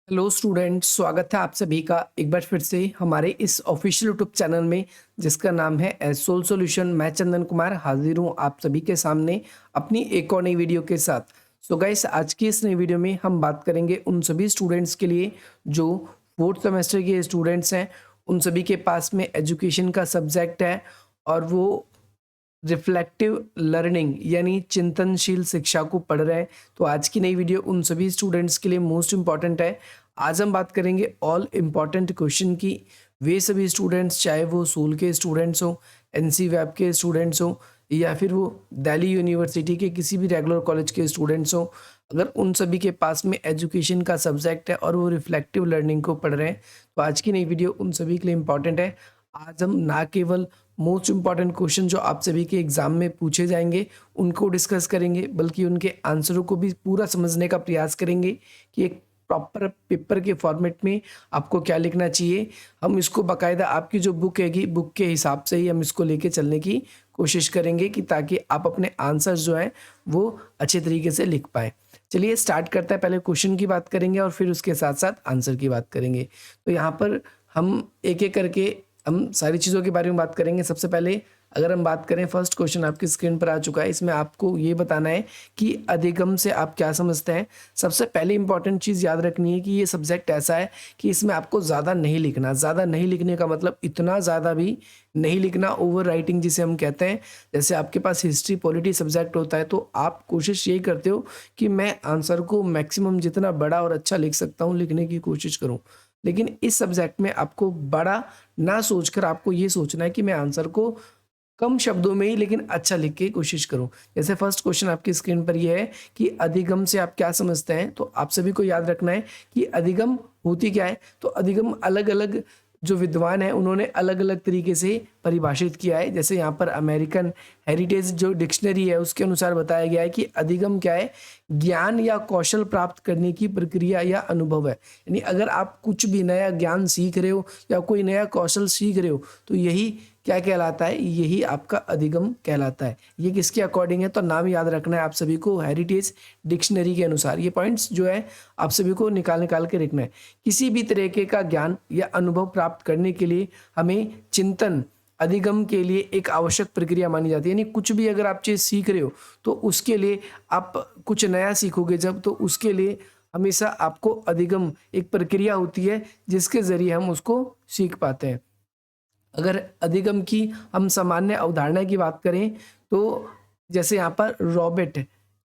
Hello students, स्वागत है आप सभी का एक बार फिर से हमारे इस ऑफिशियल यूट्यूब चैनल में जिसका नाम है एसोल सॉल्यूशन। मैं चंदन कुमार हाजिर हूँ आप सभी के सामने अपनी एक और नई वीडियो के साथ। सो गाइस, आज की इस नई वीडियो में हम बात करेंगे उन सभी स्टूडेंट्स के लिए जो फोर्थ सेमेस्टर के स्टूडेंट्स हैं, उन सभी के पास में एजुकेशन का सब्जेक्ट है और वो रिफ्लेक्टिव लर्निंग यानी चिंतनशील शिक्षा को पढ़ रहे हैं। तो आज की नई वीडियो उन सभी स्टूडेंट्स के लिए मोस्ट इम्पॉर्टेंट है। आज हम बात करेंगे ऑल इम्पॉर्टेंट क्वेश्चन की। वे सभी स्टूडेंट्स, चाहे वो सोल के स्टूडेंट्स हो, एनसी वेब के स्टूडेंट्स हो या फिर वो दिल्ली यूनिवर्सिटी के किसी भी रेगुलर कॉलेज के स्टूडेंट्स हो, अगर उन सभी के पास में एजुकेशन का सब्जेक्ट है और वो रिफ्लेक्टिव लर्निंग को पढ़ रहे हैं, तो आज की नई वीडियो उन सभी के लिए इम्पॉर्टेंट है। आज हम ना केवल मोस्ट इम्पॉर्टेंट क्वेश्चन जो आप सभी के एग्जाम में पूछे जाएंगे उनको डिस्कस करेंगे, बल्कि उनके आंसरों को भी पूरा समझने का प्रयास करेंगे कि एक प्रॉपर पेपर के फॉर्मेट में आपको क्या लिखना चाहिए। हम इसको बाकायदा आपकी जो बुक हैगी, बुक के हिसाब से ही हम इसको लेके चलने की कोशिश करेंगे कि ताकि आप अपने आंसर्स जो हैं वो अच्छे तरीके से लिख पाए। चलिए स्टार्ट करते हैं। पहले क्वेश्चन की बात करेंगे और फिर उसके साथ साथ आंसर की बात करेंगे। तो यहाँ पर हम एक एक करके हम सारी चीज़ों के बारे में बात करेंगे। सबसे पहले अगर हम बात करें, फर्स्ट क्वेश्चन आपकी स्क्रीन पर आ चुका है। इसमें आपको ये बताना है कि अधिगम से आप क्या समझते हैं। सबसे पहले इंपॉर्टेंट चीज़ याद रखनी है कि ये सब्जेक्ट ऐसा है कि इसमें आपको ज़्यादा नहीं लिखना। ज़्यादा नहीं लिखने का मतलब इतना ज़्यादा भी नहीं लिखना, ओवर राइटिंग जिसे हम कहते हैं। जैसे आपके पास हिस्ट्री पॉलिटी सब्जेक्ट होता है तो आप कोशिश यही करते हो कि मैं आंसर को मैक्सिमम जितना बड़ा और अच्छा लिख सकता हूँ लिखने की कोशिश करूँ। लेकिन इस सब्जेक्ट में आपको बड़ा ना सोचकर आपको ये सोचना है कि मैं आंसर को कम शब्दों में ही लेकिन अच्छा लिख के कोशिश करूं। जैसे फर्स्ट क्वेश्चन आपकी स्क्रीन पर ये है कि अधिगम से आप क्या समझते हैं। तो आप सभी को याद रखना है कि अधिगम होती क्या है। तो अधिगम अलग अलग जो विद्वान हैं उन्होंने अलग अलग तरीके से परिभाषित किया है। जैसे यहाँ पर अमेरिकन हेरिटेज जो डिक्शनरी है उसके अनुसार बताया गया है कि अधिगम क्या है, ज्ञान या कौशल प्राप्त करने की प्रक्रिया या अनुभव है। यानी अगर आप कुछ भी नया ज्ञान सीख रहे हो या कोई नया कौशल सीख रहे हो तो यही क्या कहलाता है, यही आपका अधिगम कहलाता है। ये किसके अकॉर्डिंग है, तो नाम याद रखना है आप सभी को हेरिटेज डिक्शनरी के अनुसार। ये पॉइंट्स जो है आप सभी को निकाल निकाल के रखना है। किसी भी तरीके का ज्ञान या अनुभव प्राप्त करने के लिए हमें चिंतन अधिगम के लिए एक आवश्यक प्रक्रिया मानी जाती है। यानी कुछ भी अगर आप चीज़ सीख रहे हो तो उसके लिए आप कुछ नया सीखोगे जब, तो उसके लिए हमेशा आपको अधिगम एक प्रक्रिया होती है जिसके ज़रिए हम उसको सीख पाते हैं। अगर अधिगम की हम सामान्य अवधारणा की बात करें तो जैसे यहाँ पर रॉबर्ट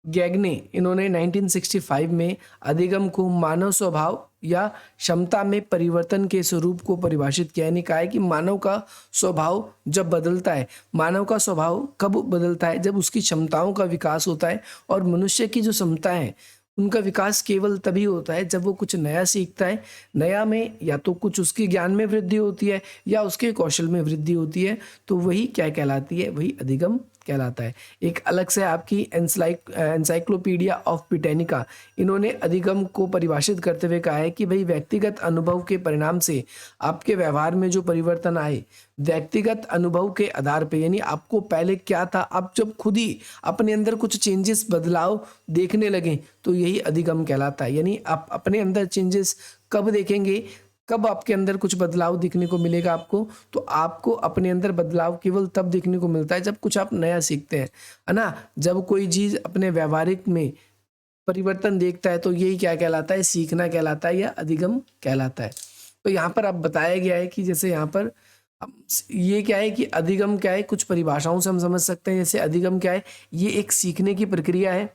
गैगने, इन्होंने 1965 में अधिगम को मानव स्वभाव या क्षमता में परिवर्तन के स्वरूप को परिभाषित किया। यानी कहा है कि मानव का स्वभाव जब बदलता है, मानव का स्वभाव कब बदलता है, जब उसकी क्षमताओं का विकास होता है। और मनुष्य की जो क्षमताएं हैं उनका विकास केवल तभी होता है जब वो कुछ नया सीखता है। नया में या तो कुछ उसके ज्ञान में वृद्धि होती है या उसके कौशल में वृद्धि होती है, तो वही क्या कहलाती है, वही अधिगम कहलाता है। एक अलग से आपकी एनसाइक्लोपीडिया ऑफ ब्रिटेनिका, इन्होंने अधिगम को परिभाषित करते हुए कहा है कि भाई व्यक्तिगत अनुभव के परिणाम से आपके व्यवहार में जो परिवर्तन आए, व्यक्तिगत अनुभव के आधार पे, यानी आपको पहले क्या था, आप जब खुद ही अपने अंदर कुछ चेंजेस बदलाव देखने लगे तो यही अधिगम कहलाता है। यानी आप अपने अंदर चेंजेस कब देखेंगे, कब आपके अंदर कुछ बदलाव दिखने को मिलेगा आपको, तो आपको अपने अंदर बदलाव केवल तब दिखने को मिलता है जब कुछ आप नया सीखते हैं, है ना। जब कोई चीज़ अपने व्यवहारिक में परिवर्तन देखता है तो यही क्या कहलाता है, सीखना कहलाता है या अधिगम कहलाता है। तो यहाँ पर अब बताया गया है कि जैसे यहाँ पर ये क्या है कि अधिगम क्या है, कुछ परिभाषाओं से हम समझ सकते हैं। जैसे अधिगम क्या है, ये एक सीखने की प्रक्रिया है।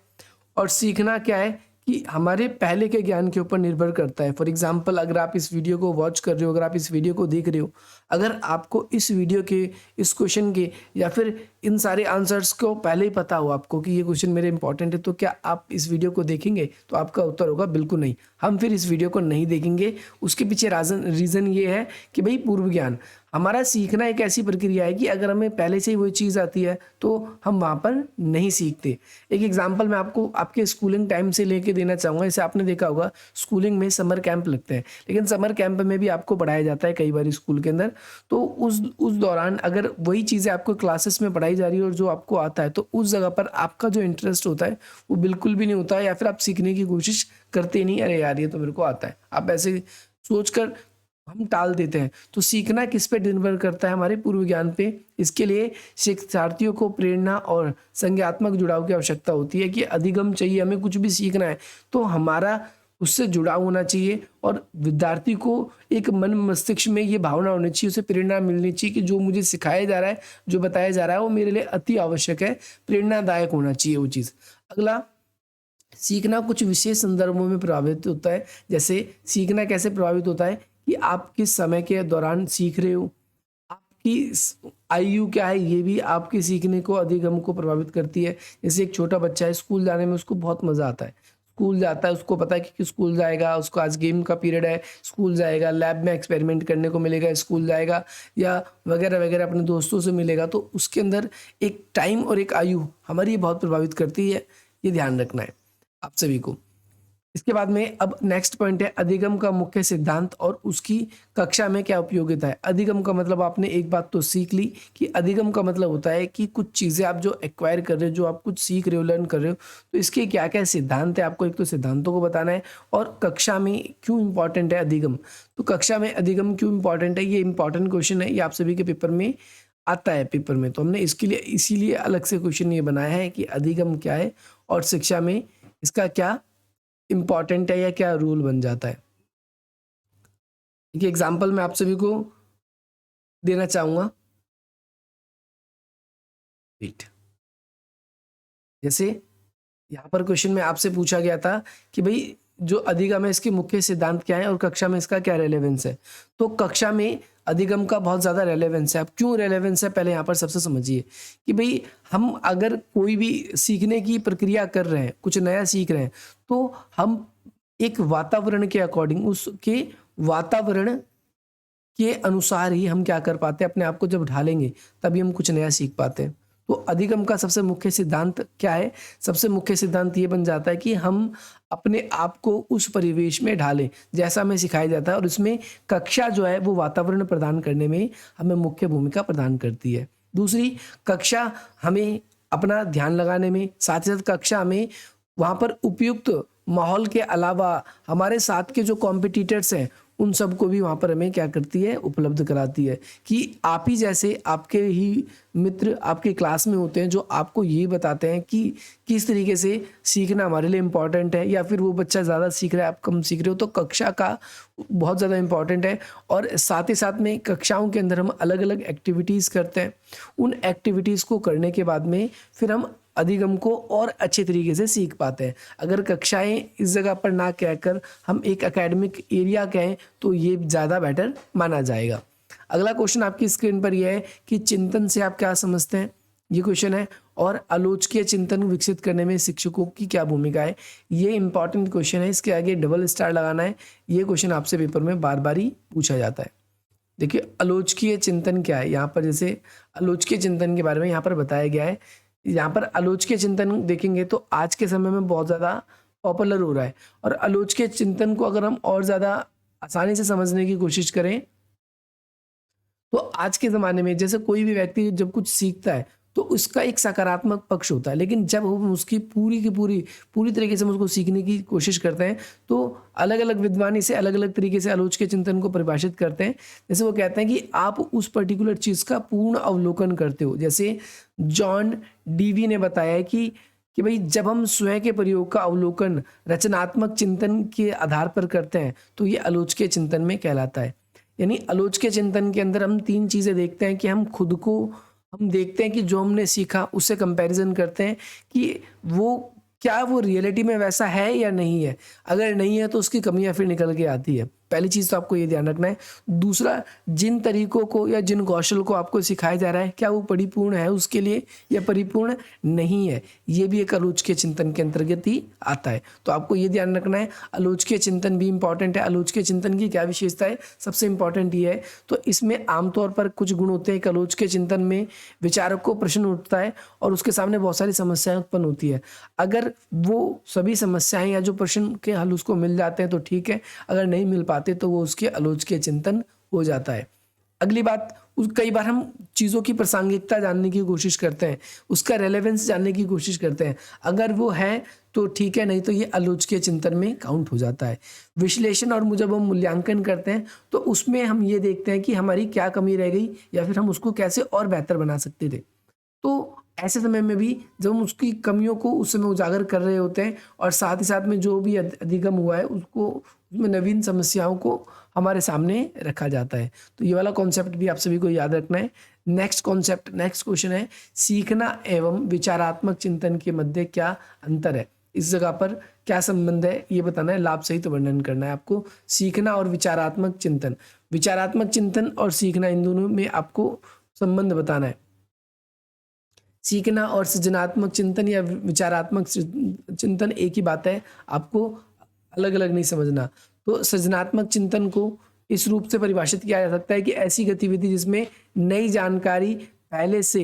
और सीखना क्या है कि हमारे पहले के ज्ञान के ऊपर निर्भर करता है। फॉर एग्जाम्पल, अगर आप इस वीडियो को वॉच कर रहे हो, अगर आप इस वीडियो को देख रहे हो, अगर आपको इस वीडियो के, इस क्वेश्चन के या फिर इन सारे आंसर्स को पहले ही पता हो आपको कि ये क्वेश्चन मेरे इंपॉर्टेंट है, तो क्या आप इस वीडियो को देखेंगे? तो आपका उत्तर होगा बिल्कुल नहीं। हम फिर इस वीडियो को नहीं देखेंगे। उसके पीछे रीज़न ये है कि भाई पूर्व ज्ञान, हमारा सीखना एक ऐसी प्रक्रिया है कि अगर हमें पहले से ही वो चीज़ आती है तो हम वहाँ पर नहीं सीखते। एक एग्जांपल मैं आपको आपके स्कूलिंग टाइम से लेके देना चाहूँगा। जैसे आपने देखा होगा स्कूलिंग में समर कैंप लगते हैं, लेकिन समर कैंप में भी आपको पढ़ाया जाता है कई बार स्कूल के अंदर। तो उस दौरान अगर वही चीज़ें आपको क्लासेस में पढ़ाई जा रही है और जो आपको आता है, तो उस जगह पर आपका जो इंटरेस्ट होता है वो बिल्कुल भी नहीं होता है, या फिर आप सीखने की कोशिश करते ही नहीं, अरे यार ये तो मेरे को आता है। आप ऐसे सोचकर हम टाल देते हैं। तो सीखना किस पे निर्भर करता है? हमारे पूर्व ज्ञान पे। इसके लिए शिक्षार्थियों को प्रेरणा और संज्ञात्मक जुड़ाव की आवश्यकता होती है कि अधिगम चाहिए, हमें कुछ भी सीखना है तो हमारा उससे जुड़ाव होना चाहिए, और विद्यार्थी को एक मन मस्तिष्क में ये भावना होनी चाहिए, उसे प्रेरणा मिलनी चाहिए कि जो मुझे सिखाया जा रहा है, जो बताया जा रहा है वो मेरे लिए अति आवश्यक है, प्रेरणादायक होना चाहिए वो चीज़। अगला, सीखना कुछ विशेष संदर्भों में प्रभावित होता है। जैसे सीखना कैसे प्रभावित होता है कि आप किस समय के दौरान सीख रहे हो, आपकी आयु क्या है, ये भी आपके सीखने को, अधिगम को प्रभावित करती है। जैसे एक छोटा बच्चा है, स्कूल जाने में उसको बहुत मज़ा आता है, स्कूल जाता है, उसको पता है कि स्कूल जाएगा, उसको आज गेम का पीरियड है, स्कूल जाएगा, लैब में एक्सपेरिमेंट करने को मिलेगा, स्कूल जाएगा, या वगैरह वगैरह अपने दोस्तों से मिलेगा। तो उसके अंदर एक टाइम और एक आयु हमारी ये बहुत प्रभावित करती है, ये ध्यान रखना है आप सभी को। इसके बाद में अब नेक्स्ट पॉइंट है अधिगम का मुख्य सिद्धांत और उसकी कक्षा में क्या उपयोगिता है। अधिगम का मतलब आपने एक बात तो सीख ली कि अधिगम का मतलब होता है कि कुछ चीज़ें आप जो एक्वायर कर रहे हो, जो आप कुछ सीख रहे हो, लर्न कर रहे हो, तो इसके क्या क्या सिद्धांत है, आपको एक तो सिद्धांतों को बताना है, और कक्षा में क्यों इंपॉर्टेंट है अधिगम। तो कक्षा में अधिगम क्यों इंपॉर्टेंट है, ये इंपॉर्टेंट क्वेश्चन है, ये आप सभी के पेपर में आता है पेपर में। तो हमने इसके लिए इसीलिए अलग से क्वेश्चन ये बनाया है कि अधिगम क्या है और शिक्षा में इसका क्या इम्पॉर्टेंट है या क्या रूल बन जाता है। देखिए एग्जाम्पल मैं आप सभी को देना चाहूंगा। वेट, जैसे यहाँ पर क्वेश्चन में आपसे पूछा गया था कि भाई जो अधिगम है इसके मुख्य सिद्धांत क्या है और कक्षा में इसका क्या रेलेवेंस है। तो कक्षा में अधिगम का बहुत ज़्यादा रेलेवेंस है। अब क्यों रेलेवेंस है, पहले यहाँ पर सबसे समझिए कि भाई हम अगर कोई भी सीखने की प्रक्रिया कर रहे हैं, कुछ नया सीख रहे हैं, तो हम एक वातावरण के अकॉर्डिंग, उसके वातावरण के अनुसार ही हम क्या कर पाते हैं, अपने आप को जब ढालेंगे तभी हम कुछ नया सीख पाते हैं। तो अधिगम का सबसे मुख्य सिद्धांत क्या है? सबसे मुख्य सिद्धांत ये बन जाता है कि हम अपने आप को उस परिवेश में ढालें जैसा हमें सिखाया जाता है, और इसमें कक्षा जो है वो वातावरण प्रदान करने में हमें मुख्य भूमिका प्रदान करती है। दूसरी, कक्षा हमें अपना ध्यान लगाने में, साथ ही साथ कक्षा हमें वहाँ पर उपयुक्त माहौल के अलावा हमारे साथ के जो कॉम्पिटिटर्स हैं उन सबको भी वहाँ पर हमें क्या करती है, उपलब्ध कराती है कि आप ही जैसे आपके ही मित्र आपके क्लास में होते हैं जो आपको ये बताते हैं कि किस तरीके से सीखना हमारे लिए इम्पॉर्टेंट है, या फिर वो बच्चा ज़्यादा सीख रहा है, आप कम सीख रहे हो। तो कक्षा का बहुत ज़्यादा इम्पॉर्टेंट है, और साथ ही साथ में कक्षाओं के अंदर हम अलग अलग एक्टिविटीज़ करते हैं। उन एक्टिविटीज़ को करने के बाद में फिर हम अधिगम को और अच्छे तरीके से सीख पाते हैं। अगर कक्षाएं इस जगह पर ना कहकर हम एक एकेडमिक एरिया कहें तो ये ज़्यादा बेटर माना जाएगा। अगला क्वेश्चन आपकी स्क्रीन पर यह है कि चिंतन से आप क्या समझते हैं, ये क्वेश्चन है, और आलोचकीय चिंतन विकसित करने में शिक्षकों की क्या भूमिका है। ये इंपॉर्टेंट क्वेश्चन है, इसके आगे डबल स्टार लगाना है। ये क्वेश्चन आपसे पेपर में बार बार ही पूछा जाता है। देखिए आलोचकीय चिंतन क्या है, यहाँ पर जैसे आलोचकीय चिंतन के बारे में यहाँ पर बताया गया है। यहाँ पर आलोचकीय चिंतन देखेंगे तो आज के समय में बहुत ज़्यादा पॉपुलर हो रहा है, और आलोचकीय चिंतन को अगर हम और ज़्यादा आसानी से समझने की कोशिश करें तो आज के ज़माने में जैसे कोई भी व्यक्ति जब कुछ सीखता है तो उसका एक सकारात्मक पक्ष होता है, लेकिन जब हम उसकी पूरी की पूरी तरीके से हम उसको सीखने की कोशिश करते हैं तो अलग अलग विद्वान इसे अलग अलग तरीके से आलोचकीय चिंतन को परिभाषित करते हैं। जैसे वो कहते हैं कि आप उस पर्टिकुलर चीज़ का पूर्ण अवलोकन करते हो। जैसे जॉन डीवी ने बताया है कि भाई जब हम स्वयं के प्रयोग का अवलोकन रचनात्मक चिंतन के आधार पर करते हैं तो ये आलोचकीय चिंतन में कहलाता है। यानी आलोचकीय चिंतन के अंदर हम तीन चीज़ें देखते हैं कि हम खुद को हम देखते हैं कि जो हमने सीखा उससे कंपैरिजन करते हैं कि वो रियलिटी में वैसा है या नहीं है। अगर नहीं है तो उसकी कमियां फिर निकल के आती है। पहली चीज़ तो आपको ये ध्यान रखना है। दूसरा, जिन तरीकों को या जिन कौशल को आपको सिखाया जा रहा है क्या वो परिपूर्ण है उसके लिए या परिपूर्ण नहीं है, ये भी एक आलोचकीय चिंतन के अंतर्गत ही आता है। तो आपको ये ध्यान रखना है, आलोचकीय चिंतन भी इंपॉर्टेंट है। आलोचकीय चिंतन की क्या विशेषता है, सबसे इंपॉर्टेंट ये है। तो इसमें आमतौर पर कुछ गुण होते हैं। एक आलोचकीय चिंतन में विचारक को प्रश्न उठता है और उसके सामने बहुत सारी समस्याएं उत्पन्न होती है। अगर वो सभी समस्याएं या जो प्रश्न के हल उसको मिल जाते हैं तो ठीक है, अगर नहीं मिल पाते तो वो उसके आलोचकीय चिंतन हो जाता है। अगली बात, कई बार हम चीज़ों की प्रासंगिकता जानने की कोशिश करते हैं, उसका रेलेवेंस जानने की कोशिश करते हैं। अगर वो है तो ठीक है, नहीं तो ये आलोचकीय चिंतन में काउंट हो जाता है। विश्लेषण और जब हम मूल्यांकन करते हैं तो उसमें हम ये देखते हैं कि हमारी क्या कमी रह गई या फिर हम उसको कैसे और बेहतर बना सकते थे। तो ऐसे समय में भी जब हम उसकी कमियों को उस समय उजागर कर रहे होते हैं और साथ ही साथ में जो भी अधिगम हुआ है उसको, उसमें नवीन समस्याओं को हमारे सामने रखा जाता है। तो ये वाला कॉन्सेप्ट भी आप सभी को याद रखना है। नेक्स्ट कॉन्सेप्ट, नेक्स्ट क्वेश्चन है, सीखना एवं विचारात्मक चिंतन के मध्य क्या अंतर है। इस जगह पर क्या संबंध है ये बताना है, लाभ सहित वर्णन करना है आपको। सीखना और विचारात्मक चिंतन, विचारात्मक चिंतन और सीखना, इन दोनों में आपको संबंध बताना है। सीखना और सृजनात्मक चिंतन या विचारात्मक चिंतन एक ही बात है, आपको अलग अलग नहीं समझना। तो सृजनात्मक चिंतन को इस रूप से परिभाषित किया जा सकता है कि ऐसी गतिविधि जिसमें नई जानकारी पहले से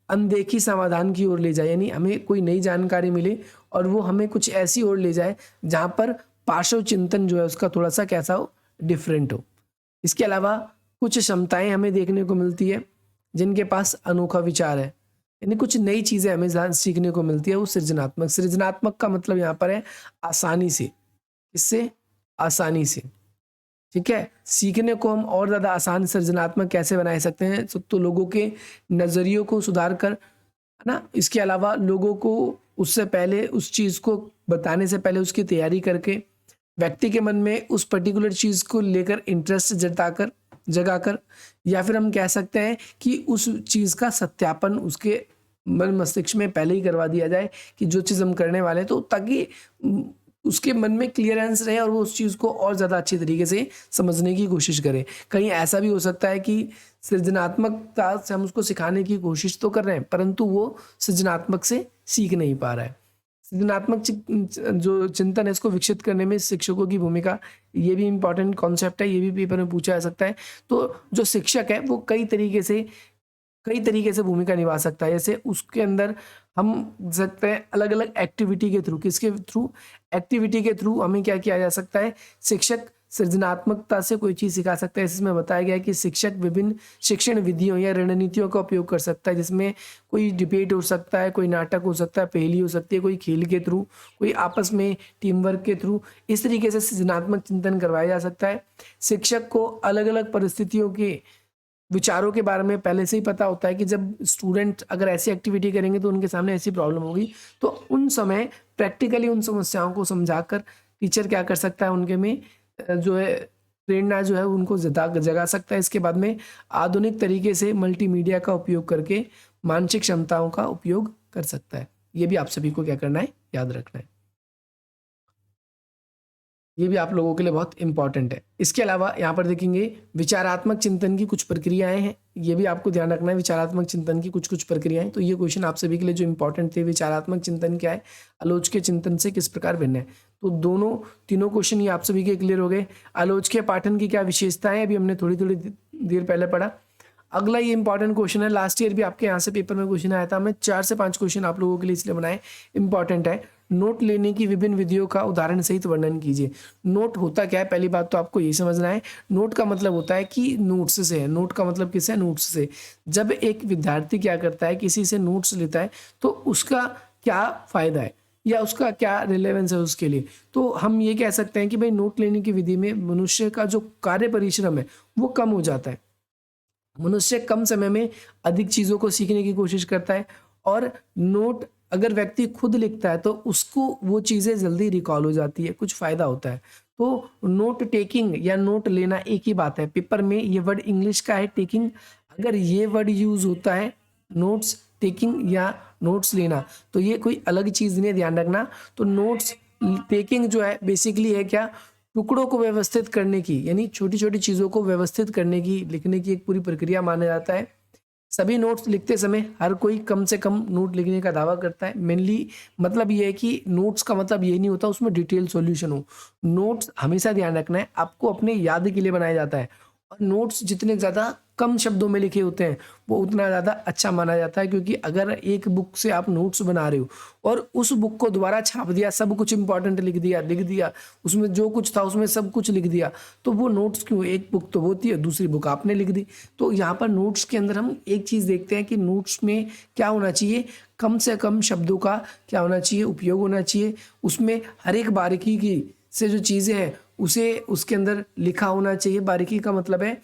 अनदेखी समाधान की ओर ले जाए, यानी हमें कोई नई जानकारी मिले और वो हमें कुछ ऐसी ओर ले जाए जहाँ पर पार्श्व चिंतन जो है उसका थोड़ा सा कैसा हो, डिफरेंट हो। इसके अलावा कुछ क्षमताएं हमें देखने को मिलती है जिनके पास अनोखा विचार है, यानी कुछ नई चीज़ें हमें सीखने को मिलती है, वो सृजनात्मक। सृजनात्मक का मतलब यहाँ पर है आसानी से, इससे आसानी से, ठीक है। सीखने को हम और ज़्यादा आसान सृजनात्मक कैसे बना सकते हैं, तो लोगों के नज़रियों को सुधार कर, है ना। इसके अलावा लोगों को उससे पहले उस चीज़ को बताने से पहले उसकी तैयारी करके व्यक्ति के मन में उस पर्टिकुलर चीज़ को लेकर इंटरेस्ट जगाकर, या फिर हम कह सकते हैं कि उस चीज़ का सत्यापन उसके मन मस्तिष्क में पहले ही करवा दिया जाए कि जो चीज़ हम करने वाले हैं, तो ताकि उसके मन में क्लियरेंस रहे और वो उस चीज़ को और ज़्यादा अच्छी तरीके से समझने की कोशिश करे। कहीं ऐसा भी हो सकता है कि सृजनात्मकता से हम उसको सिखाने की कोशिश तो कर रहे हैं परंतु वो सृजनात्मक से सीख नहीं पा रहा है। सृजनात्मक जो चिंतन है इसको विकसित करने में शिक्षकों की भूमिका, ये भी इम्पॉर्टेंट कॉन्सेप्ट है, ये भी पेपर में पूछा जा सकता है। तो जो शिक्षक है वो कई तरीके से भूमिका निभा सकता है। जैसे उसके अंदर हम सकते हैं अलग अलग एक्टिविटी के थ्रू, एक्टिविटी के थ्रू हमें क्या किया जा सकता है, शिक्षक सृजनात्मकता से कोई चीज़ सिखा सकता है। इसमें बताया गया है कि शिक्षक विभिन्न शिक्षण विधियों या रणनीतियों का उपयोग कर सकता है, जिसमें कोई डिबेट हो सकता है, कोई नाटक हो सकता है, पहेली हो सकती है, कोई खेल के थ्रू, कोई आपस में टीम वर्क के थ्रू, इस तरीके से सृजनात्मक चिंतन करवाया जा सकता है। शिक्षक को अलग अलग परिस्थितियों के विचारों के बारे में पहले से ही पता होता है कि जब स्टूडेंट अगर ऐसी एक्टिविटी करेंगे तो उनके सामने ऐसी प्रॉब्लम होगी, तो उन समय प्रैक्टिकली उन समस्याओं को समझाकर टीचर क्या कर सकता है, उनके में जो है प्रेरणा जो है उनको जगा सकता है। इसके बाद में आधुनिक तरीके से मल्टीमीडिया का उपयोग करके मानसिक क्षमताओं का उपयोग कर सकता है। ये भी आप सभी को क्या करना है, याद रखना है। ये भी आप लोगों के लिए बहुत इंपॉर्टेंट है। इसके अलावा यहाँ पर देखेंगे विचारात्मक चिंतन की कुछ प्रक्रियाएं हैं, ये भी आपको ध्यान रखना है। विचारात्मक चिंतन की कुछ प्रक्रियाएं, तो ये क्वेश्चन आप सभी के लिए जो इंपॉर्टेंट थे, विचारात्मक चिंतन क्या है, आलोचकीय चिंतन से किस प्रकार भिन्न है। तो तीनों क्वेश्चन ये आप सभी के क्लियर हो गए। आलोचकीय पाठन की क्या विशेषता है, अभी हमने थोड़ी देर पहले पढ़ा। अगला ये इंपॉर्टेंट क्वेश्चन है, लास्ट ईयर भी आपके यहाँ से पेपर में क्वेश्चन आया था, हमने 4 से 5 क्वेश्चन आप लोगों के लिए इसलिए बनाए, इंपॉर्टेंट है। नोट लेने की विभिन्न विधियों का उदाहरण सहित वर्णन कीजिए। नोट होता क्या है, पहली बात तो आपको ये समझना है। नोट का मतलब होता है कि नोट्स से है। नोट का मतलब किससे है, नोट्स से। जब एक विद्यार्थी क्या करता है, किसी से नोट्स लेता है तो उसका क्या फ़ायदा है या उसका क्या रिलेवेंस है उसके लिए। तो हम ये कह सकते हैं कि भाई नोट लेने की विधि में मनुष्य का जो कार्य परिश्रम है वो कम हो जाता है। मनुष्य कम समय में अधिक चीज़ों को सीखने की कोशिश करता है, और नोट अगर व्यक्ति खुद लिखता है तो उसको वो चीज़ें जल्दी रिकॉल हो जाती है, कुछ फ़ायदा होता है। तो नोट टेकिंग या नोट लेना एक ही बात है। पेपर में ये वर्ड इंग्लिश का है टेकिंग, अगर ये वर्ड यूज़ होता है नोट्स टेकिंग या नोट्स लेना, तो ये कोई अलग चीज़ नहीं है, ध्यान रखना। तो नोट्स टेकिंग जो है बेसिकली है क्या, टुकड़ों को व्यवस्थित करने की, यानी छोटी छोटी चीज़ों को व्यवस्थित करने की, लिखने की एक पूरी प्रक्रिया माना जाता है। सभी नोट्स लिखते समय हर कोई कम से कम नोट लिखने का दावा करता है। मेनली मतलब ये है कि नोट्स का मतलब ये नहीं होता उसमें डिटेल सॉल्यूशन हो। नोट्स हमेशा ध्यान रखना है आपको अपने याद के लिए बनाया जाता है, और नोट्स जितने ज़्यादा कम शब्दों में लिखे होते हैं वो उतना ज़्यादा अच्छा माना जाता है, क्योंकि अगर एक बुक से आप नोट्स बना रहे हो और उस बुक को दोबारा छाप दिया, सब कुछ इंपॉर्टेंट लिख दिया, उसमें जो कुछ था उसमें सब कुछ लिख दिया, तो वो नोट्स क्यों? एक बुक तो होती है, दूसरी बुक आपने लिख दी। तो यहाँ पर नोट्स के अंदर हम एक चीज़ देखते हैं कि नोट्स में क्या होना चाहिए, कम से कम शब्दों का क्या होना चाहिए, उपयोग होना चाहिए। उसमें हर एक बारीकी की से जो चीज़ें हैं उसे उसके अंदर लिखा होना चाहिए। बारीकी का मतलब है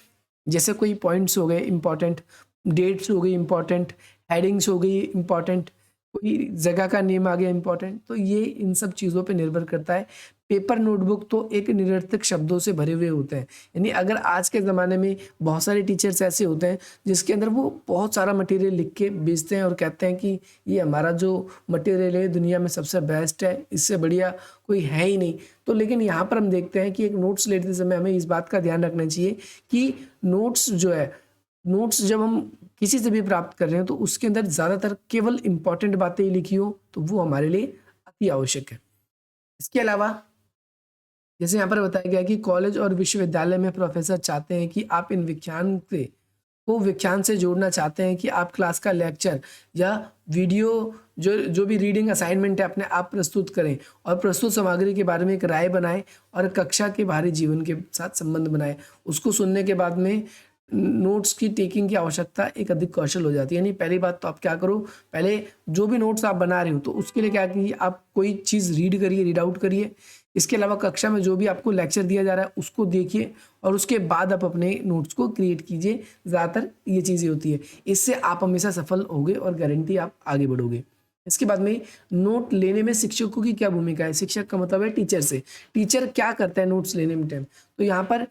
जैसे कोई पॉइंट्स हो गए इंपॉर्टेंट, डेट्स हो गई इंपॉर्टेंट, हेडिंग्स हो गई इंपॉर्टेंट, कोई जगह का नेम आ गया इंपॉर्टेंट, तो ये इन सब चीज़ों पे निर्भर करता है। पेपर नोटबुक तो एक निरर्थक शब्दों से भरे हुए होते हैं, यानी अगर आज के ज़माने में बहुत सारे टीचर्स ऐसे होते हैं जिसके अंदर वो बहुत सारा मटेरियल लिख के बेचते हैं और कहते हैं कि ये हमारा जो मटेरियल है दुनिया में सबसे बेस्ट है, इससे बढ़िया कोई है ही नहीं। तो लेकिन यहाँ पर हम देखते हैं कि एक नोट्स लेते समय हमें इस बात का ध्यान रखना चाहिए कि नोट्स जो है, नोट्स जब हम किसी से भी प्राप्त कर रहे हैं तो उसके अंदर ज़्यादातर केवल इंपॉर्टेंट बातें ही लिखी हो तो वो हमारे लिए अति आवश्यक है। इसके अलावा जैसे यहाँ पर बताया गया कि कॉलेज और विश्वविद्यालय में प्रोफेसर चाहते हैं कि आप इन विज्ञान से जोड़ना चाहते हैं कि आप क्लास का लेक्चर या वीडियो जो जो भी रीडिंग असाइनमेंट है अपने आप प्रस्तुत करें और प्रस्तुत सामग्री के बारे में एक राय बनाएं और कक्षा के बाहरी जीवन के साथ संबंध बनाएं। उसको सुनने के बाद में नोट्स की टेकिंग की आवश्यकता एक अधिक कौशल हो जाती है। यानी पहली बात तो आप क्या करो, पहले जो भी नोट्स आप बना रहे हो तो उसके लिए क्या कीजिए, आप कोई चीज़ रीड करिए, रीड आउट करिए। इसके अलावा कक्षा में जो भी आपको लेक्चर दिया जा रहा है उसको देखिए और उसके बाद आप अपने नोट्स को क्रिएट कीजिए। ज़्यादातर ये चीज़ें होती है, इससे आप हमेशा सफल होगे और गारंटी आप आगे बढ़ोगे। इसके बाद में नोट लेने में शिक्षकों की क्या भूमिका है। शिक्षक का मतलब है टीचर से। टीचर क्या करता है नोट्स लेने में टाइम, तो यहाँ पर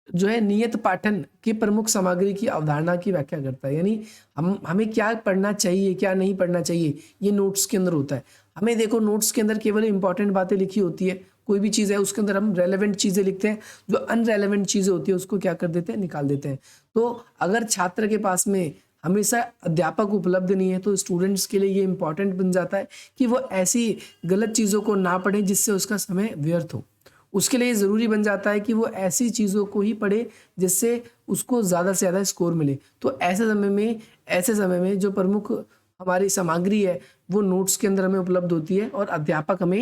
जो है नियत पाठन की प्रमुख सामग्री की अवधारणा की व्याख्या करता है। यानी हमें क्या पढ़ना चाहिए क्या नहीं पढ़ना चाहिए ये नोट्स के अंदर होता है। हमें देखो नोट्स के अंदर केवल इंपॉर्टेंट बातें लिखी होती है, कोई भी चीज़ है उसके अंदर हम रेलेवेंट चीज़ें लिखते हैं, जो अनरेलेवेंट चीज़ें होती है उसको क्या कर देते हैं, निकाल देते हैं। तो अगर छात्र के पास में हमेशा अध्यापक उपलब्ध नहीं है तो स्टूडेंट्स के लिए ये इंपॉर्टेंट बन जाता है कि वो ऐसी गलत चीज़ों को ना पढ़े जिससे उसका समय व्यर्थ हो। उसके लिए ज़रूरी बन जाता है कि वो ऐसी चीज़ों को ही पढ़े जिससे उसको ज़्यादा से ज़्यादा स्कोर मिले। तो ऐसे समय में जो प्रमुख हमारी सामग्री है वो नोट्स के अंदर हमें उपलब्ध होती है और अध्यापक हमें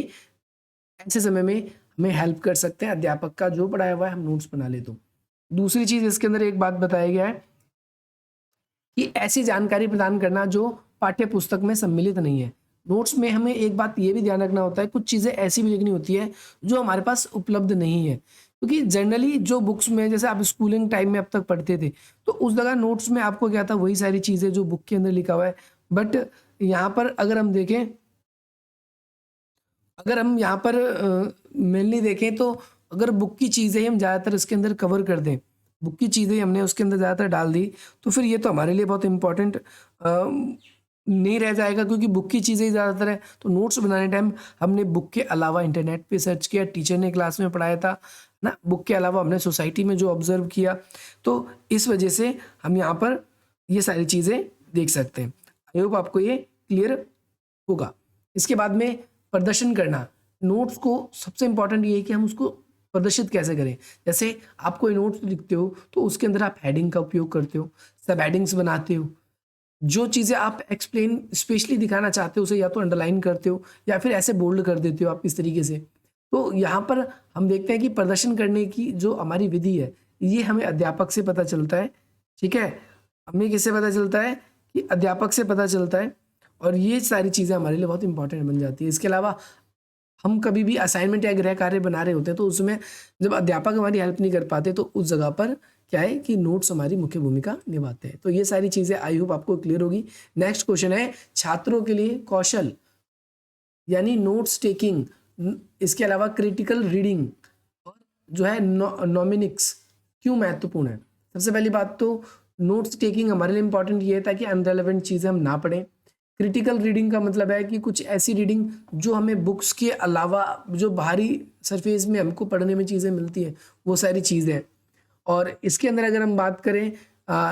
ऐसे समय में हमें हेल्प कर सकते हैं। अध्यापक का जो पढ़ाया हुआ है हम नोट्स बना ले। तो दूसरी चीज़ इसके अंदर एक बात बताया गया है कि ऐसी जानकारी प्रदान करना जो पाठ्य पुस्तक में सम्मिलित नहीं है। नोट्स में हमें एक बात ये भी ध्यान रखना होता है, कुछ चीज़ें ऐसी भी लिखनी होती है जो हमारे पास उपलब्ध नहीं है, क्योंकि जनरली जो बुक्स में जैसे आप स्कूलिंग टाइम में अब तक पढ़ते थे तो उस जगह नोट्स में आपको क्या था, वही सारी चीज़ें जो बुक के अंदर लिखा हुआ है। बट यहाँ पर अगर हम देखें, अगर हम यहाँ पर मेनली देखें तो अगर बुक की चीज़ें हम ज़्यादातर इसके अंदर कवर कर दें, बुक की चीज़ें हमने उसके अंदर ज़्यादातर डाल दी तो फिर ये तो हमारे लिए बहुत इम्पोर्टेंट नहीं रह जाएगा, क्योंकि बुक की चीज़ें ही ज़्यादातर है। तो नोट्स बनाने टाइम हमने बुक के अलावा इंटरनेट पे सर्च किया, टीचर ने क्लास में पढ़ाया था ना, बुक के अलावा हमने सोसाइटी में जो ऑब्जर्व किया, तो इस वजह से हम यहाँ पर ये सारी चीज़ें देख सकते हैं। आई होप आपको ये क्लियर होगा। इसके बाद में प्रदर्शन करना। नोट्स को सबसे इम्पॉर्टेंट ये है कि हम उसको प्रदर्शित कैसे करें। जैसे आप कोई नोट्स लिखते हो तो उसके अंदर आप हेडिंग का उपयोग करते हो, सब हेडिंग्स बनाते हो, जो चीज़ें आप एक्सप्लेन स्पेशली दिखाना चाहते हो उसे या तो अंडरलाइन करते हो या फिर ऐसे बोल्ड कर देते हो आप इस तरीके से। तो यहाँ पर हम देखते हैं कि प्रदर्शन करने की जो हमारी विधि है ये हमें अध्यापक से पता चलता है। ठीक है, हमें किससे पता चलता है कि अध्यापक से पता चलता है, और ये सारी चीज़ें हमारे लिए बहुत इंपॉर्टेंट बन जाती है। इसके अलावा हम कभी भी असाइनमेंट या गृह कार्य बना रहे होते हैं तो उसमें जब अध्यापक हमारी हेल्प नहीं कर पाते तो उस जगह पर क्या है कि नोट्स हमारी मुख्य भूमिका निभाते हैं। तो ये सारी चीज़ें आई होप आपको क्लियर होगी। नेक्स्ट क्वेश्चन है छात्रों के लिए कौशल यानी नोट्स टेकिंग, इसके अलावा क्रिटिकल रीडिंग और जो है नॉमिनिक्स क्यों महत्वपूर्ण है। सबसे पहली बात तो नोट्स टेकिंग हमारे लिए इंपॉर्टेंट ये है ताकि अनरेलेवेंट चीज़ें हम ना पढ़ें। क्रिटिकल रीडिंग का मतलब है कि कुछ ऐसी रीडिंग जो हमें बुक्स के अलावा जो बाहरी सरफेस में हमको पढ़ने में चीज़ें मिलती हैं, वो सारी चीज़ें हैं। और इसके अंदर अगर हम बात करें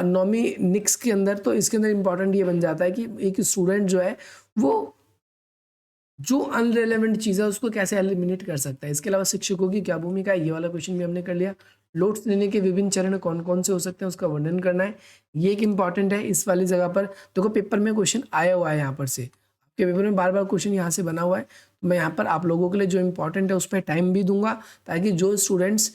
नॉमिनिक्स के अंदर, तो इसके अंदर इम्पॉर्टेंट ये बन जाता है कि एक स्टूडेंट जो है वो जो अनरिलेवेंट चीज़ है उसको कैसे एलिमिनेट कर सकता है। इसके अलावा शिक्षकों की क्या भूमिका है, ये वाला क्वेश्चन भी हमने कर लिया। नोट्स लेने के विभिन्न चरण कौन कौन से हो सकते हैं उसका वर्णन करना है, ये एक इंपॉर्टेंट है। इस वाली जगह पर देखो पेपर में क्वेश्चन आया हुआ है, यहाँ पर से आपके पेपर में बार बार क्वेश्चन यहाँ से बना हुआ है। तो मैं यहाँ पर आप लोगों के लिए जो इंपॉर्टेंट है उस पर टाइम भी दूंगा, ताकि जो स्टूडेंट्स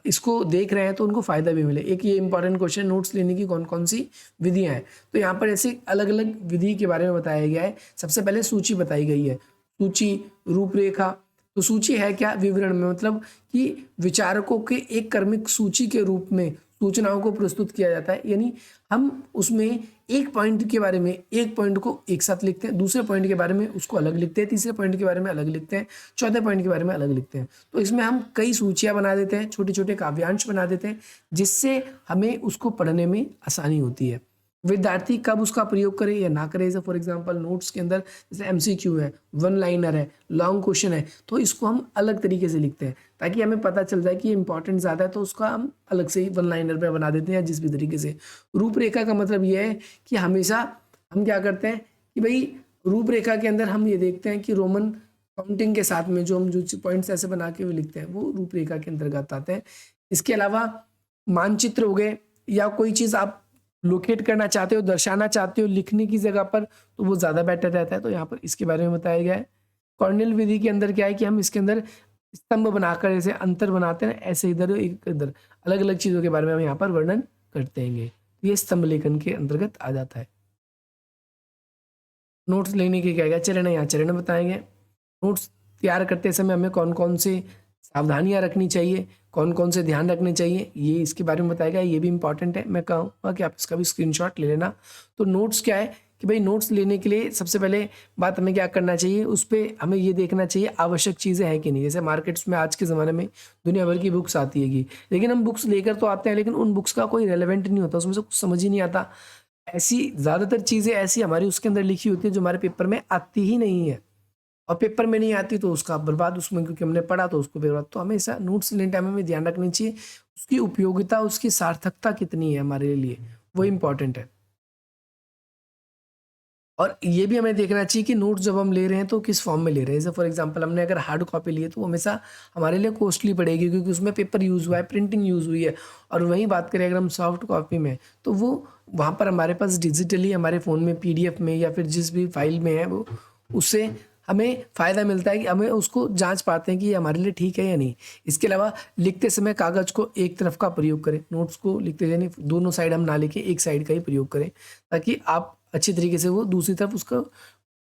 इसको देख रहे हैं तो उनको फायदा भी मिले। एक ये इंपॉर्टेंट क्वेश्चन, नोट्स लेने की कौन कौन सी विधियां हैं, तो यहाँ पर ऐसे अलग अलग विधि के बारे में बताया गया है। सबसे पहले सूची बताई गई है, सूची, रूपरेखा। तो सूची है क्या, विवरण में मतलब कि विचारकों के एक क्रमिक सूची के रूप में सूचनाओं को प्रस्तुत किया जाता है। यानी हम उसमें एक पॉइंट के बारे में, एक पॉइंट को एक साथ लिखते हैं, दूसरे पॉइंट के बारे में उसको अलग लिखते हैं, तीसरे पॉइंट के बारे में अलग लिखते हैं, चौथे पॉइंट के बारे में अलग लिखते हैं। तो इसमें हम कई सूचियां बना देते हैं, छोटे छोटे काव्यांश बना देते हैं, जिससे हमें उसको पढ़ने में आसानी होती है। विद्यार्थी कब उसका प्रयोग करे या ना करे, जैसे फॉर एग्जांपल नोट्स के अंदर जैसे एमसीक्यू है, वन लाइनर है, लॉन्ग क्वेश्चन है, तो इसको हम अलग तरीके से लिखते हैं ताकि हमें पता चल जाए कि इंपॉर्टेंट ज़्यादा है, तो उसका हम अलग से ही वन लाइनर पे बना देते हैं, या जिस भी तरीके से। रूपरेखा का मतलब यह है कि हमेशा हम क्या करते हैं कि भाई रूपरेखा के अंदर हम ये देखते हैं कि रोमन काउंटिंग के साथ में जो हम जो पॉइंट्स ऐसे बना के भी लिखते हैं वो रूपरेखा के अंतर्गत आते हैं। इसके अलावा मानचित्र हो गए, या कोई चीज़ आप लोकेट करना चाहते हो, दर्शाना चाहते हो लिखने की जगह पर, तो वो ज़्यादा बेटर रहता है। तो यहाँ पर इसके बारे में बताया गया है। कॉर्नेल विधि के अंदर क्या है कि हम इसके अंदर स्तंभ बनाकर जैसे अंतर बनाते हैं, ऐसे इधर एक इधर अलग अलग चीज़ों के बारे में हम यहाँ पर वर्णन करते हैं। ये स्तंभ लेखन के अंतर्गत आ जाता है। नोट्स लेने के क्या क्या चरण है, यहाँ चरण बताएंगे। नोट्स तैयार करते समय हमें कौन कौन से सावधानियां रखनी चाहिए, कौन कौन से ध्यान रखने चाहिए, ये इसके बारे में बताएगा। ये भी इंपॉर्टेंट है, मैं कहूँगा कि आप इसका भी स्क्रीनशॉट ले लेना। तो नोट्स क्या है कि भाई नोट्स लेने के लिए सबसे पहले बात हमें क्या करना चाहिए, उस पर हमें ये देखना चाहिए आवश्यक चीज़ें हैं कि नहीं। जैसे मार्केट्स में आज के ज़माने में दुनिया भर की बुक्स आती है, लेकिन हम बुक्स लेकर तो आते हैं, लेकिन उन बुक्स का कोई रेलेवेंट नहीं होता, उसमें से कुछ समझ ही नहीं आता। ऐसी ज़्यादातर चीज़ें ऐसी हमारी उसके अंदर लिखी होती है जो हमारे पेपर में आती ही नहीं है, और पेपर में नहीं आती तो उसका बर्बाद उसमें, क्योंकि हमने पढ़ा तो उसको बर्बाद। तो हमेशा नोट्स लेने टाइम में ध्यान रखनी चाहिए उसकी उपयोगिता, उसकी सार्थकता कितनी है हमारे लिए, वो इम्पॉर्टेंट है। और ये भी हमें देखना चाहिए कि नोट्स जब हम ले रहे हैं तो किस फॉर्म में ले रहे हैं। जैसे फॉर एग्जांपल हमने अगर हार्ड कॉपी ली है तो वो हमेशा हमारे लिए कॉस्टली पड़ेगी, क्योंकि उसमें पेपर यूज़ हुआ है, प्रिंटिंग यूज़ हुई है। और वहीं बात करें अगर हम सॉफ्ट कॉपी में, तो वो वहाँ पर हमारे पास डिजिटली हमारे फ़ोन में PDF में या फिर जिस भी फाइल में है वो, उससे हमें फ़ायदा मिलता है कि हमें उसको जांच पाते हैं कि ये हमारे लिए ठीक है या नहीं। इसके अलावा लिखते समय कागज़ को एक तरफ का प्रयोग करें, नोट्स को लिखते यानी दोनों साइड हम ना लिखें, एक साइड का ही प्रयोग करें, ताकि आप अच्छी तरीके से वो दूसरी तरफ उसका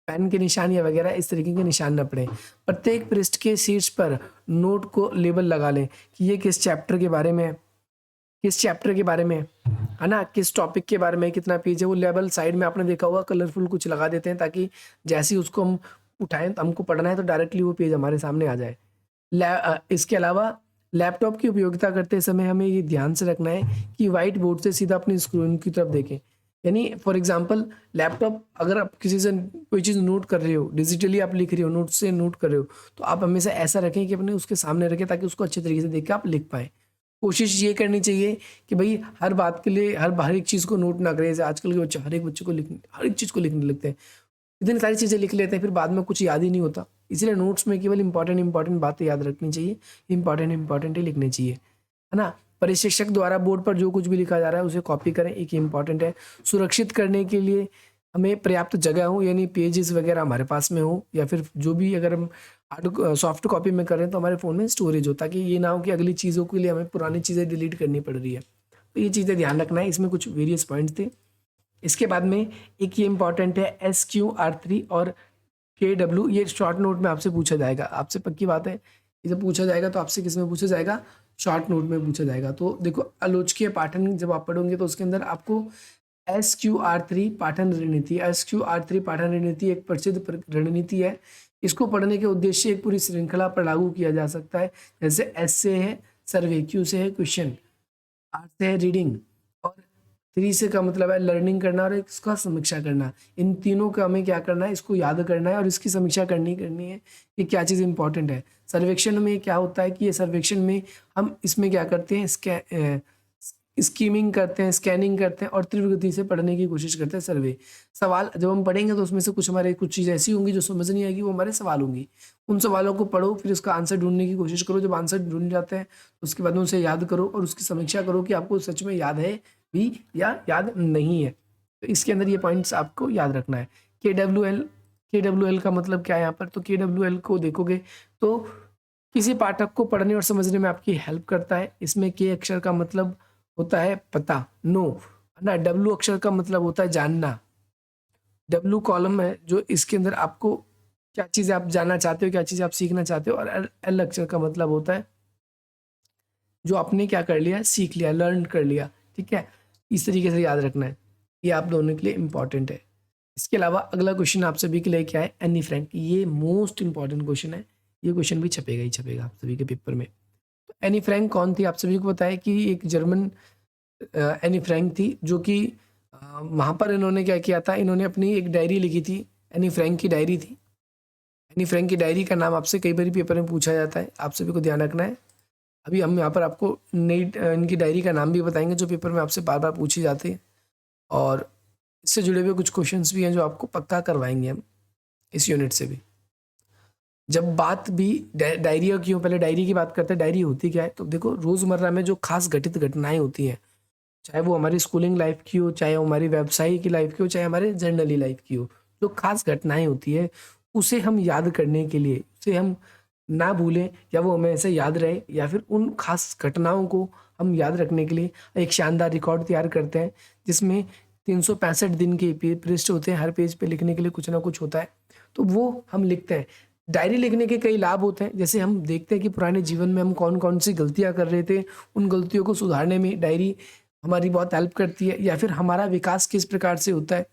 पेन के निशान या वगैरह इस तरीके के निशान न पड़े। प्रत्येक पृष्ठ के शीर्ष पर नोट को लेबल लगा लें कि ये किस चैप्टर के बारे में है, किस चैप्टर के बारे में है ना, किस टॉपिक के बारे में, कितना पेज है। वो लेबल साइड में आपने देखा होगा कलरफुल कुछ लगा देते हैं, ताकि जैसे ही उसको हम उठाएं तो हमको पढ़ना है तो डायरेक्टली वो पेज हमारे सामने आ जाए। इसके अलावा लैपटॉप की उपयोगिता करते समय हमें ये ध्यान से रखना है कि व्हाइट बोर्ड से सीधा अपनी स्क्रीन की तरफ देखें। यानी फॉर एग्जांपल लैपटॉप, अगर आप किसी से कोई चीज़ नोट कर रहे हो, डिजिटली आप लिख रहे हो, नोट से नोट कर रहे हो, तो आप हमेशा ऐसा रखें कि अपने उसके सामने रखें, ताकि उसको अच्छे तरीके से देख के आप लिख पाएँ। कोशिश ये करनी चाहिए कि भाई हर बात के लिए हर एक चीज़ को नोट ना करें। जैसे आजकल के बच्चे हर एक बच्चे को हर एक चीज़ को लिखने लगते हैं, इतनी सारी चीज़ें लिख लेते हैं, फिर बाद में कुछ याद ही नहीं होता। इसलिए नोट्स में केवल इंपॉर्टेंट बातें याद रखनी चाहिए, इंपॉर्टेंट ही लिखनी चाहिए, है ना। प्रशिक्षक द्वारा बोर्ड पर जो कुछ भी लिखा जा रहा है उसे कॉपी करें, एक इंपॉर्टेंट है। सुरक्षित करने के लिए हमें पर्याप्त जगह हो, यानी पेजेस वगैरह हमारे पास में हो, या फिर जो भी अगर हम हार्ड सॉफ्ट कॉपी में करें तो हमारे फ़ोन में स्टोरेज हो, ताकि ये ना हो कि अगली चीज़ों के लिए हमें पुरानी चीज़ें डिलीट करनी पड़ रही है। तो ये चीज़ें ध्यान रखना है। इसमें कुछ वेरियस पॉइंट्स थे। इसके बाद में एक ये इंपॉर्टेंट है SQR3 और KW। ये शॉर्ट नोट में आपसे पूछा जाएगा, आपसे पक्की बात है, इसे पूछा जाएगा तो आपसे किस में पूछा जाएगा, शॉर्ट नोट में पूछा जाएगा। तो देखो आलोचकीय पाठन जब आप पढ़ोगे तो उसके अंदर आपको SQR3 पाठन रणनीति, SQR3 पाठन रणनीति एक प्रसिद्ध रणनीति है। इसको पढ़ने के उद्देश्य एक पूरी श्रृंखला पर लागू किया जा सकता है। जैसे S से है सर्वे, Q से है क्वेश्चन, R से है रीडिंग, और 3 से का मतलब है लर्निंग करना और इसका समीक्षा करना। इन तीनों का हमें क्या करना है, इसको याद करना है और इसकी समीक्षा करनी है कि क्या चीज़ इंपॉर्टेंट है। सर्वेक्षण में क्या होता है कि ये सर्वेक्षण में हम इसमें क्या करते हैं, स्कीमिंग करते हैं, स्कैनिंग करते हैं और तीव्र गति से पढ़ने की कोशिश करते हैं सर्वे। सवाल जब हम पढ़ेंगे तो उसमें से कुछ चीज़ ऐसी होंगी जो समझ नहीं आएगी, वो हमारे सवाल होंगी। उन सवालों को पढ़ो, फिर उसका आंसर ढूँढने की कोशिश करो। जब आंसर ढूँढ जाते हैं तो उसके बाद उनसे याद करो और उसकी समीक्षा करो कि आपको सच में याद है भी या याद नहीं है। तो इसके अंदर ये पॉइंट्स आपको याद रखना है। KWL का मतलब क्या है यहाँ पर? तो KWL को देखोगे तो किसी पाठक को पढ़ने और समझने में आपकी हेल्प करता है। इसमें K अक्षर का मतलब होता है पता, नो, है ना। W अक्षर का मतलब होता है जानना। W कॉलम है जो इसके अंदर आपको क्या चीज़ आप जानना चाहते हो, क्या चीज़ आप सीखना चाहते हो। और L अक्षर का मतलब होता है जो आपने क्या कर लिया, सीख लिया, लर्न कर लिया। ठीक है, इस तरीके से याद रखना है। ये आप दोनों के लिए इम्पॉर्टेंट है। इसके अलावा अगला क्वेश्चन आप सभी के लिए क्या है, एनी फ्रैंक। ये मोस्ट इंपॉर्टेंट क्वेश्चन है। ये क्वेश्चन भी छपेगा ही छपेगा आप सभी के पेपर में। तो एनी फ्रैंक कौन थी? आप सभी को पता है कि एक जर्मन एनी फ्रैंक थी, जो कि वहाँ पर इन्होंने क्या किया था, इन्होंने अपनी एक डायरी लिखी थी। एनी फ्रैंक की डायरी थी। एनी फ्रैंक की डायरी का नाम आपसे कई बार पेपर में पूछा जाता है, आप सभी को ध्यान रखना है। अभी हम यहाँ पर आपको नई इनकी डायरी का नाम भी बताएंगे जो पेपर में आपसे बार बार पूछी जाती है, और इससे जुड़े हुए कुछ क्वेश्चंस भी हैं जो आपको पक्का करवाएंगे हम इस यूनिट से भी। जब बात भी डायरी की हो, पहले डायरी की बात करते हैं। डायरी होती क्या है? तो देखो, रोज़मर्रा में जो खास घटित घटनाएं होती हैं, चाहे वो हमारी स्कूलिंग लाइफ की हो, चाहे हमारी व्यवसाय की लाइफ की हो, चाहे हमारे जर्नली लाइफ की हो, जो खास घटनाएं होती है उसे हम याद करने के लिए, उसे हम ना भूलें या वो हमें ऐसे याद रहे, या फिर उन खास घटनाओं को हम याद रखने के लिए एक शानदार रिकॉर्ड तैयार करते हैं, जिसमें 365 दिन के पृष्ठ होते हैं। हर पेज पे लिखने के लिए कुछ ना कुछ होता है, तो वो हम लिखते हैं। डायरी लिखने के कई लाभ होते हैं, जैसे हम देखते हैं कि पुराने जीवन में हम कौन कौन सी गलतियां कर रहे थे, उन गलतियों को सुधारने में डायरी हमारी बहुत हेल्प करती है। या फिर हमारा विकास किस प्रकार से होता है,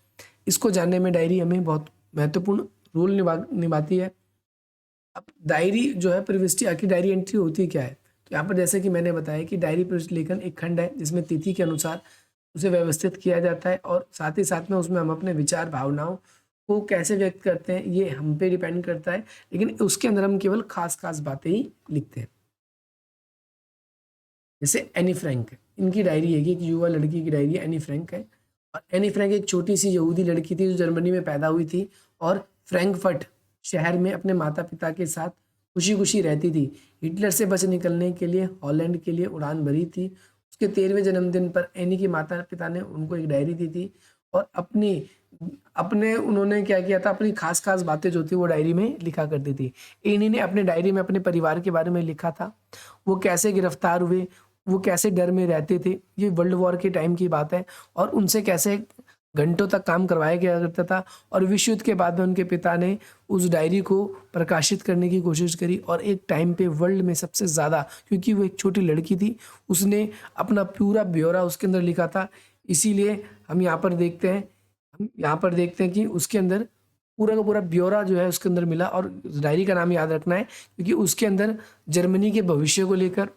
इसको जानने में डायरी हमें बहुत महत्वपूर्ण रोल निभाती है। अब डायरी जो है प्रविष्टि, आखिर डायरी एंट्री होती क्या है? तो यहाँ पर जैसे कि मैंने बताया कि डायरी प्रविष्टि लेखन एक खंड है जिसमें तिथि के अनुसार उसे व्यवस्थित किया जाता है, और साथ ही साथ में उसमें हम अपने विचार भावनाओं को कैसे व्यक्त करते हैं ये हम पे डिपेंड करता है, लेकिन उसके अंदर हम केवल खास खास बातें ही लिखते हैं। जैसे एनी फ्रैंक, इनकी डायरी है कि एक युवा लड़की की डायरी एनी फ्रैंक है। और एनी फ्रैंक एक छोटी सी यहूदी लड़की थी जो जर्मनी में पैदा हुई थी और फ्रैंकफर्ट शहर में अपने माता पिता के साथ खुशी खुशी रहती थी। हिटलर से बच निकलने के लिए हॉलैंड के लिए उड़ान भरी थी। उसके 13वें जन्मदिन पर एनी के माता पिता ने उनको एक डायरी दी थी, और अपनी अपने उन्होंने क्या किया था, अपनी खास खास बातें जो थी वो डायरी में लिखा करती थी। एनी ने अपने डायरी में अपने परिवार के बारे में लिखा था, वो कैसे गिरफ्तार हुए, वो कैसे डर में रहते थे, ये वर्ल्ड वॉर के टाइम की बात है, और उनसे कैसे घंटों तक काम करवाया गया करता था। और विश्व युद्ध के बाद में उनके पिता ने उस डायरी को प्रकाशित करने की कोशिश करी, और एक टाइम पे वर्ल्ड में सबसे ज़्यादा, क्योंकि वो एक छोटी लड़की थी, उसने अपना पूरा ब्यौरा उसके अंदर लिखा था। इसीलिए हम यहाँ पर देखते हैं कि उसके अंदर पूरा का पूरा ब्यौरा जो है उसके अंदर मिला। और डायरी का नाम याद रखना है क्योंकि उसके अंदर जर्मनी के भविष्य को लेकर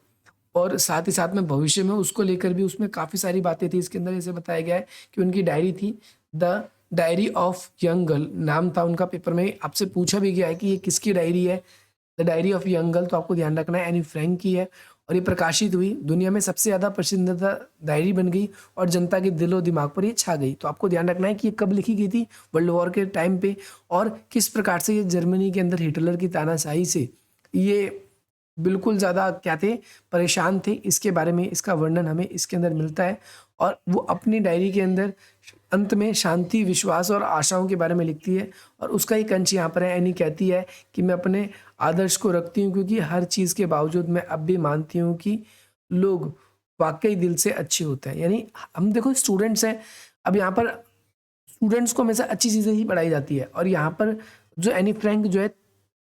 और साथ ही साथ में भविष्य में उसको लेकर भी उसमें काफ़ी सारी बातें थी। इसके अंदर ऐसे बताया गया है कि उनकी डायरी थी the diary of young girl, नाम था उनका। पेपर में आपसे पूछा भी गया है कि ये किसकी डायरी है, the diary of young girl, तो आपको ध्यान रखना है एनी फ्रैंक की है। और ये प्रकाशित हुई, दुनिया में सबसे ज़्यादा पसंदीदा डायरी बन गई और जनता के दिलो दिमाग पर ये छा गई। तो आपको ध्यान रखना है कि ये कब लिखी गई थी, वर्ल्ड वॉर के टाइम पे, और किस प्रकार से ये जर्मनी के अंदर हिटलर की तानाशाही से ये बिल्कुल ज़्यादा क्या थे, परेशान थे। इसके बारे में इसका वर्णन हमें इसके अंदर मिलता है। और वो अपनी डायरी के अंदर अंत में शांति, विश्वास और आशाओं के बारे में लिखती है। और उसका एक अंश यहाँ पर है, एनी कहती है कि मैं अपने आदर्श को रखती हूँ क्योंकि हर चीज़ के बावजूद मैं अब भी मानती हूँ कि लोग वाकई दिल से अच्छे होते हैं। यानी हम देखो स्टूडेंट्स हैं, अब यहाँ पर स्टूडेंट्स को हमेशा अच्छी चीज़ें ही पढ़ाई जाती है। और यहाँ पर जो एनी फ्रैंक जो है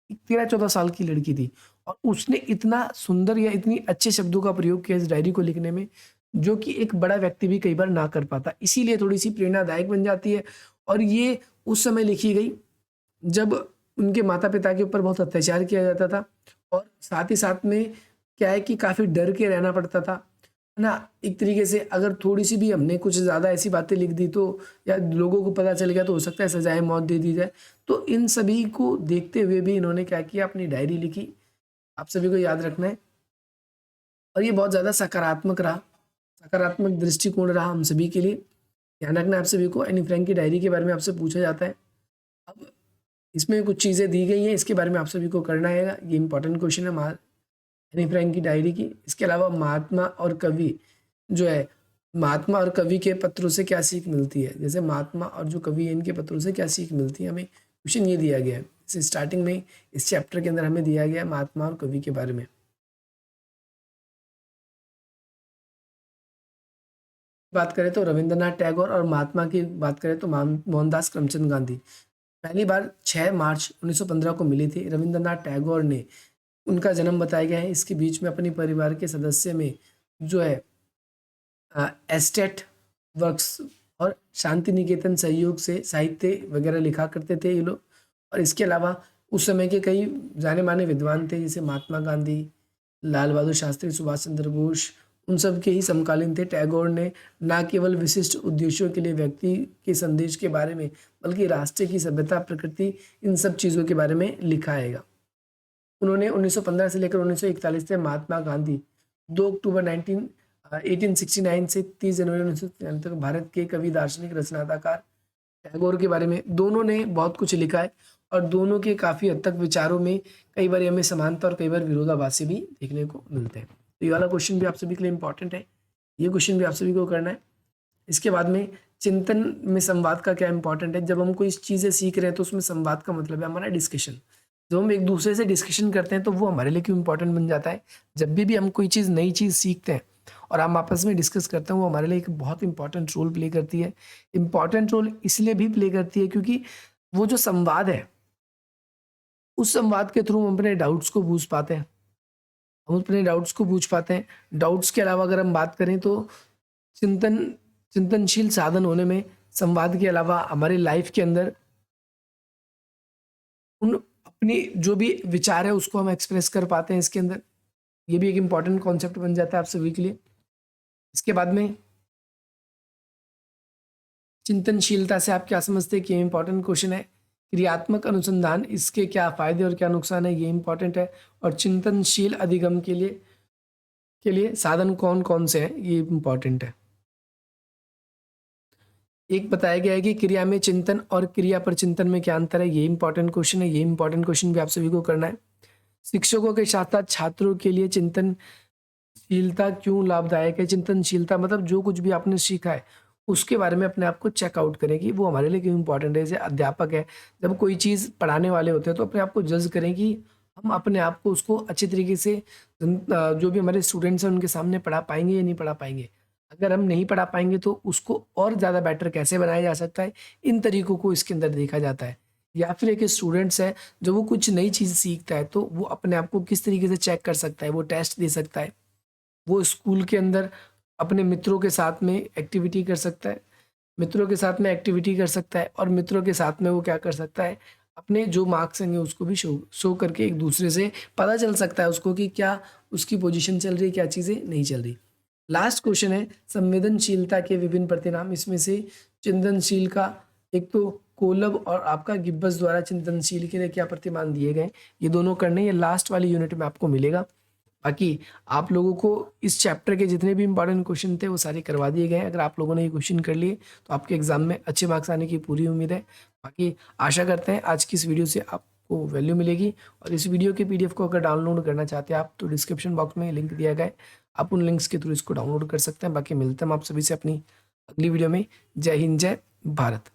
13-14 साल की लड़की थी, और उसने इतना सुंदर या इतनी अच्छे शब्दों का प्रयोग किया इस डायरी को लिखने में, जो कि एक बड़ा व्यक्ति भी कई बार ना कर पाता। इसीलिए थोड़ी सी प्रेरणादायक बन जाती है। और ये उस समय लिखी गई जब उनके माता पिता के ऊपर बहुत अत्याचार किया जाता था, और साथ ही साथ में क्या है कि काफ़ी डर के रहना पड़ता था, ना, एक तरीके से अगर थोड़ी सी भी हमने कुछ ज़्यादा ऐसी बातें लिख दी तो, या लोगों को पता चल गया तो हो सकता है सजाए मौत दे दी जाए। तो इन सभी को देखते हुए भी इन्होंने क्या किया, अपनी डायरी लिखी। आप सभी को याद रखना है, और ये बहुत ज़्यादा सकारात्मक रहा, सकारात्मक दृष्टिकोण रहा हम सभी के लिए। ध्यान रखना है आप सभी को। एनी फ्रैंक की डायरी के बारे में आपसे पूछा जाता है। अब इसमें कुछ चीज़ें दी गई हैं, इसके बारे में आप सभी को करना है। ये इंपॉर्टेंट क्वेश्चन है एनी फ्रैंक की डायरी की। इसके अलावा महात्मा और कवि जो है, महात्मा और कवि के पत्रों से क्या सीख मिलती है। जैसे महात्मा और जो कवि है, इनके पत्रों से क्या सीख मिलती है, हमें क्वेश्चन ये दिया गया है। जैसे स्टार्टिंग में इस चैप्टर के अंदर हमें दिया गया है महात्मा और कवि के बारे में। बात करें तो रविंद्रनाथ टैगोर, और महात्मा की बात करें तो मोहनदास करमचंद गांधी। पहली बार 6 मार्च 1915 को मिली थी। रविंद्रनाथ टैगोर ने, उनका जन्म बताया गया है। इसके बीच में अपने परिवार के सदस्य में जो है एस्टेट वर्क्स और शांति निकेतन सहयोग से साहित्य वगैरह लिखा करते थे ये लोग। और इसके अलावा उस समय के कई जाने माने विद्वान थे, जैसे महात्मा गांधी, लाल बहादुर शास्त्री, सुभाष चंद्र बोस, उन सब के ही समकालीन थे। टैगोर ने न केवल विशिष्ट उद्देश्यों के लिए व्यक्ति के संदेश के बारे में, बल्कि राष्ट्र की सभ्यता, प्रकृति, इन सब चीज़ों के बारे में लिखा है। उन्होंने 1915 से लेकर 1941 तक महात्मा गांधी 2 अक्टूबर 1869 से 30 जनवरी 1993 तक भारत के कवि, दार्शनिक, रचनाकार टैगोर के बारे में दोनों ने बहुत कुछ लिखा है। और दोनों के काफ़ी हद तक विचारों में कई बार हमें समानता और कई बार विरोधाभासी भी देखने को मिलते हैं। तो ये वाला क्वेश्चन भी आप सभी के लिए इंपॉर्टेंट है, ये क्वेश्चन भी आप सभी को करना है। इसके बाद में चिंतन में संवाद का क्या इंपॉर्टेंट है। जब हम कोई चीज़ें सीख रहे हैं तो उसमें संवाद का मतलब है हमारा डिस्कशन। जब हम एक दूसरे से डिस्कशन करते हैं तो वो हमारे लिए क्यों इंपॉर्टेंट बन जाता है। जब भी हम कोई चीज़, नई चीज़ सीखते हैं और हम आपस में डिस्कस करते हैं, वो हमारे लिए एक बहुत इंपॉर्टेंट रोल प्ले करती है। इंपॉर्टेंट रोल इसलिए भी प्ले करती है क्योंकि वो जो संवाद है, उस संवाद के थ्रू हम अपने डाउट्स को पूछ पाते हैं, हम अपने डाउट्स को पूछ पाते हैं। डाउट्स के अलावा अगर हम बात करें तो चिंतन चिंतनशील साधन होने में संवाद के अलावा हमारे लाइफ के अंदर उन अपनी जो भी विचार है उसको हम एक्सप्रेस कर पाते हैं इसके अंदर। ये भी एक इम्पॉर्टेंट कॉन्सेप्ट बन जाता है आप सभी के लिए। इसके बाद में चिंतनशीलता से आप क्या समझते हैं कि ये इंपॉर्टेंट क्वेश्चन है। क्रियात्मक अनुसंधान, इसके क्या फायदे और क्या नुकसान है, ये इंपॉर्टेंट है। और चिंतनशील अधिगम के लिए साधन कौन कौन से हैं, ये इंपॉर्टेंट है। एक बताया गया है कि क्रिया में चिंतन और क्रिया पर चिंतन में क्या अंतर है, ये इंपॉर्टेंट क्वेश्चन है। ये इंपॉर्टेंट क्वेश्चन भी आप सभी को करना है। शिक्षकों के साथ साथ छात्रों के लिए चिंतनशीलता क्यों लाभदायक है। चिंतनशीलता मतलब जो कुछ भी आपने सीखा है उसके बारे में अपने आप को चेकआउट करें कि वो हमारे लिए क्यों इंपॉर्टेंट है। जैसे अध्यापक है, जब कोई चीज़ पढ़ाने वाले होते हैं तो अपने आप को जज करें कि हम अपने आप को उसको अच्छे तरीके से जो भी हमारे स्टूडेंट्स हैं उनके सामने पढ़ा पाएंगे या नहीं पढ़ा पाएंगे। अगर हम नहीं पढ़ा पाएंगे तो उसको और ज़्यादा बेटर कैसे बनाया जा सकता है, इन तरीकों को इसके अंदर देखा जाता है। या फिर एक स्टूडेंट्स है, जब वो कुछ नई चीज़ सीखता है तो वो अपने आप को किस तरीके से चेक कर सकता है, वो टेस्ट दे सकता है, वो स्कूल के अंदर अपने मित्रों के साथ में एक्टिविटी कर सकता है, मित्रों के साथ में एक्टिविटी कर सकता है। और मित्रों के साथ में वो क्या कर सकता है, अपने जो मार्क्स हैं उसको भी शो करके एक दूसरे से पता चल सकता है उसको कि क्या उसकी पोजीशन चल रही है, क्या चीज़ें नहीं चल रही। लास्ट क्वेश्चन है संवेदनशीलता के विभिन्न प्रतिनाम। इसमें से चिंतनशील का, एक तो कोलब और आपका गिब्बस द्वारा चिंतनशील के लिए क्या प्रतिमान दिए गए, ये दोनों करने, ये लास्ट वाली यूनिट में आपको मिलेगा। बाकी आप लोगों को इस चैप्टर के जितने भी इंपॉर्टेंट क्वेश्चन थे वो सारे करवा दिए गए हैं। अगर आप लोगों ने ये क्वेश्चन कर लिए तो आपके एग्जाम में अच्छे मार्क्स आने की पूरी उम्मीद है। बाकी आशा करते हैं आज की इस वीडियो से आपको वैल्यू मिलेगी। और इस वीडियो के पीडीएफ को अगर डाउनलोड करना चाहते हैं आप तो डिस्क्रिप्शन बॉक्स में लिंक दिया गया है, आप उन लिंक्स के थ्रू इसको डाउनलोड कर सकते हैं। बाकी मिलते हैं हम आप सभी से अपनी अगली वीडियो में। जय हिंद, जय भारत।